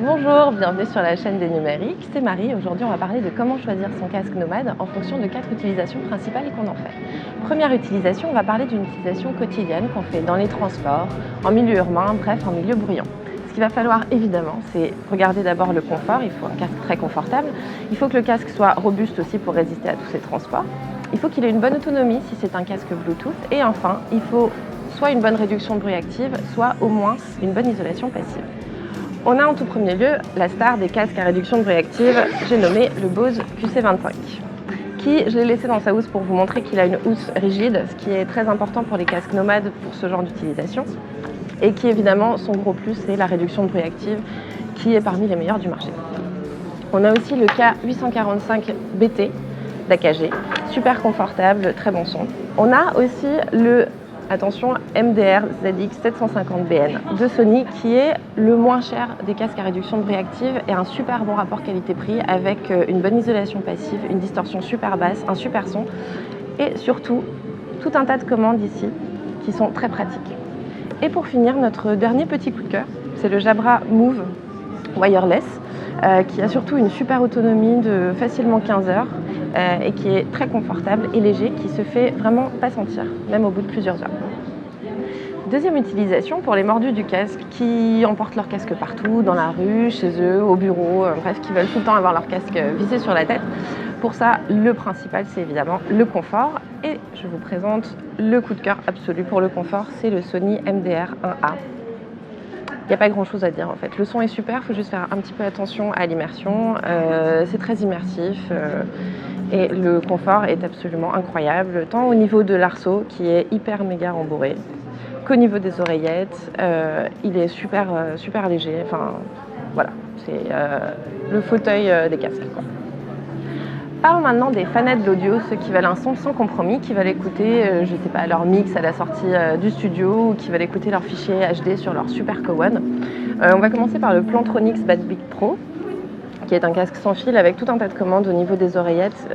Bonjour, bienvenue sur la chaîne des numériques, c'est Marie. Aujourd'hui on va parler de comment choisir son casque nomade en fonction de 4 utilisations principales qu'on en fait. Première utilisation, on va parler d'une utilisation quotidienne qu'on fait dans les transports, en milieu urbain, bref en milieu bruyant. Ce qu'il va falloir évidemment, c'est regarder d'abord le confort, il faut un casque très confortable, il faut que le casque soit robuste aussi pour résister à tous ces transports, il faut qu'il ait une bonne autonomie si c'est un casque Bluetooth et enfin il faut soit une bonne réduction de bruit active, soit au moins une bonne isolation passive. On a en tout premier lieu la star des casques à réduction de bruit active, j'ai nommé le Bose QC25, qui, je l'ai laissé dans sa housse pour vous montrer qu'il a une housse rigide, ce qui est très important pour les casques nomades pour ce genre d'utilisation, et qui évidemment, son gros plus, c'est la réduction de bruit active, qui est parmi les meilleurs du marché. On a aussi le K845 BT d'AKG, super confortable, très bon son. On a aussi le attention, MDR ZX750BN de Sony qui est le moins cher des casques à réduction de bruit active et un super bon rapport qualité-prix avec une bonne isolation passive, une distorsion super basse, un super son et surtout tout un tas de commandes ici qui sont très pratiques. Et pour finir, notre dernier petit coup de cœur, c'est le Jabra Move Wireless qui a surtout une super autonomie de facilement 15 heures et qui est très confortable et léger, qui se fait vraiment pas sentir, même au bout de plusieurs heures. Deuxième utilisation pour les mordus du casque qui emportent leur casque partout, dans la rue, chez eux, au bureau, bref, qui veulent tout le temps avoir leur casque vissé sur la tête. Pour ça, le principal, c'est évidemment le confort. Et je vous présente le coup de cœur absolu pour le confort, c'est le Sony MDR1A. Il n'y a pas grand chose à dire en fait. Le son est super, il faut juste faire un petit peu attention à l'immersion. C'est très immersif et le confort est absolument incroyable, tant au niveau de l'arceau qui est hyper méga rembourré, qu'au niveau des oreillettes. Il est super léger. Enfin voilà, c'est le fauteuil des casques, quoi. Parlons maintenant des fanats de l'audio, ceux qui veulent un son sans compromis, qui veulent écouter, je sais pas, leur mix à la sortie du studio ou qui veulent écouter leurs fichiers HD sur leur Super K1. On va commencer par le Plantronics Bassbeat Pro, qui est un casque sans fil avec tout un tas de commandes au niveau des oreillettes.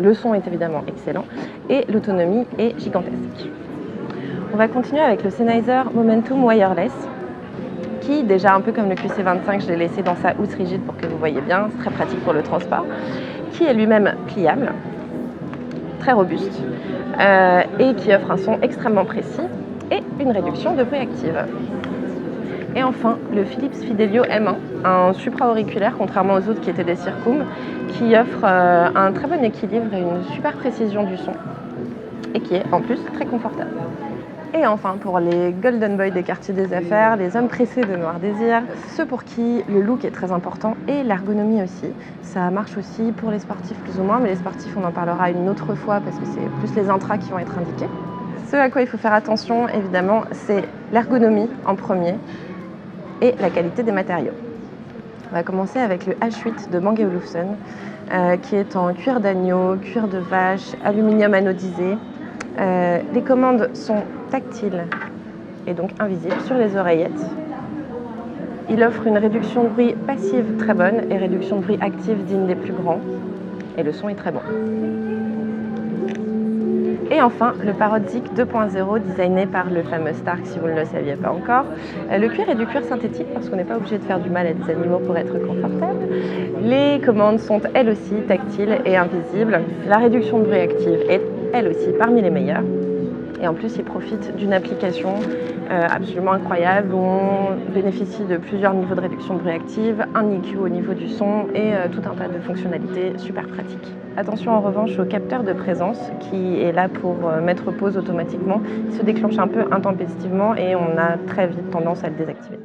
Le son est évidemment excellent et l'autonomie est gigantesque. On va continuer avec le Sennheiser Momentum Wireless, qui, déjà un peu comme le QC25, je l'ai laissé dans sa housse rigide pour que vous voyez bien, c'est très pratique pour le transport, qui est lui-même pliable, très robuste et qui offre un son extrêmement précis et une réduction de bruit active. Et enfin, le Philips Fidelio M1, un supra-auriculaire, contrairement aux autres qui étaient des Circum, qui offre un très bon équilibre et une super précision du son et qui est en plus très confortable. Et enfin, pour les Golden Boy des quartiers des affaires, les hommes pressés de Noir Désir, ceux pour qui le look est très important et l'ergonomie aussi. Ça marche aussi pour les sportifs plus ou moins, mais les sportifs, on en parlera une autre fois parce que c'est plus les intras qui vont être indiqués. Ce à quoi il faut faire attention, évidemment, c'est l'ergonomie en premier et la qualité des matériaux. On va commencer avec le H8 de Bang & Olufsen, qui est en cuir d'agneau, cuir de vache, aluminium anodisé. Les commandes sont tactiles et donc invisibles sur les oreillettes. Il offre une réduction de bruit passive très bonne et réduction de bruit active digne des plus grands. Et le son est très bon. Et enfin, le Parrot Zik 2.0 designé par le fameux Stark, si vous ne le saviez pas encore. Le cuir est du cuir synthétique parce qu'on n'est pas obligé de faire du mal à des animaux pour être confortable. Les commandes sont elles aussi tactiles et invisibles. La réduction de bruit active est elle aussi parmi les meilleures. Et en plus, il profite d'une application absolument incroyable où on bénéficie de plusieurs niveaux de réduction de bruit active, un EQ au niveau du son et tout un tas de fonctionnalités super pratiques. Attention en revanche au capteur de présence qui est là pour mettre pause automatiquement. Il se déclenche un peu intempestivement et on a très vite tendance à le désactiver.